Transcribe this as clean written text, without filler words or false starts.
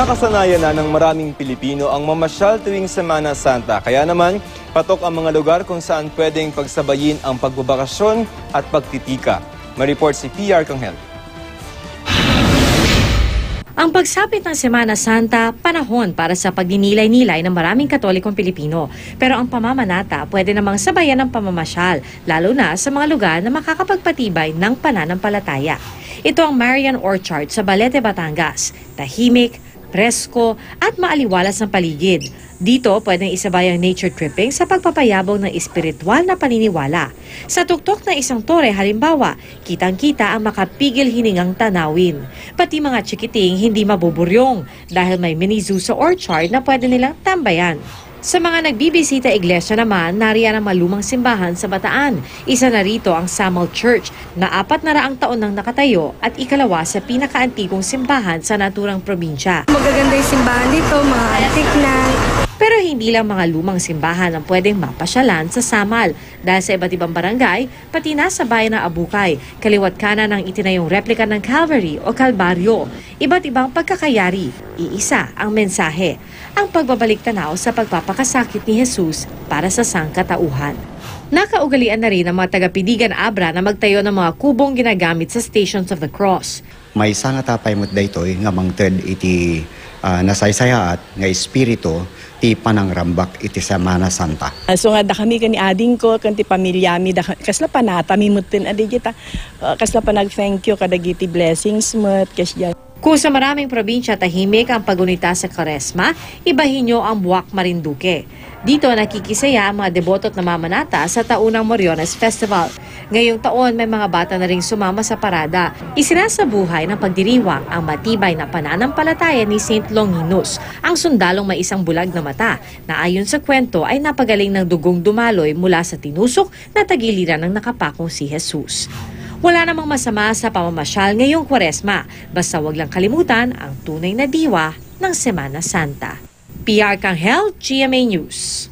Nakasanayan na ng maraming Pilipino ang mamasyal tuwing Semana Santa. Kaya naman, patok ang mga lugar kung saan pwedeng pagsabayin ang pagbabakasyon at pagtitika. May-report si PR Kanghel. Ang pagsapit ng Semana Santa, panahon para sa pagdinilay-nilay ng maraming Katolikong Pilipino. Pero ang pamamanata pwede namang sabayan ng pamamasyal, lalo na sa mga lugar na makakapagpatibay ng pananampalataya. Ito ang Marian Orchard sa Balete, Batangas. Tahimik, presko at maaliwalas ng paligid. Dito pwedeng isabay ang nature tripping sa pagpapayabong ng espiritual na paniniwala. Sa tuktok ng isang tore halimbawa, kitang-kita ang makapigil hiningang tanawin. Pati mga chikiting hindi mabuburyong dahil may mini zoo sa orchard na pwede nilang tambayan. Sa mga nagbibisita iglesia naman, nariyan ang malumang simbahan sa Bataan. Isa na rito ang Samuel Church na 400 taon nang nakatayo at ikalawa sa pinakaantigong simbahan sa naturang probinsya. Magaganda yung simbahan dito, mga antik na. Pero hindi lang mga lumang simbahan ang pwedeng mapasyalan sa Samal dahil sa iba't ibang barangay, pati na sa bayan ng Abukay, kaliwat kanan ng itinayong replika ng Calvary o Kalbaryo. Iba't ibang pagkakayari, iisa ang mensahe, ang pagbabalik tanaw sa pagpapakasakit ni Jesus para sa sangkatauhan. Nakaugalian na rin ang mga taga-Pidigan Abra na magtayo ng mga kubong ginagamit sa Stations of the Cross. May isang atapay mo daytoy nga mangted iti nasaysaya at nga espiritu ti panangrambak iti Semana Santa. So nga da kami kani ading ko kanti pamilyami da kasla panata mimutin adi kita kasla panag thank you kadagiti blessings met kasya. Kung sa maraming probinsya tahimik ang pagunita sa Kwaresma, ibahin nyo ang Buwak Marinduque. Dito nakikisaya ang mga deboto at namamanata sa taunang Moriones Festival. Ngayong taon may mga bata na ring sumama sa parada. Isinasabuhay ng pagdiriwang ang matibay na pananampalataya ni Saint Longinus, ang sundalong may isang bulag na mata na ayon sa kwento ay napagaling ng dugong dumaloy mula sa tinusok na tagiliran ng nakapakong si Jesus. Wala namang masama sa pamamasyal ngayong Kwaresma, basta wag lang kalimutan ang tunay na diwa ng Semana Santa. PR Kanghel, GMA News.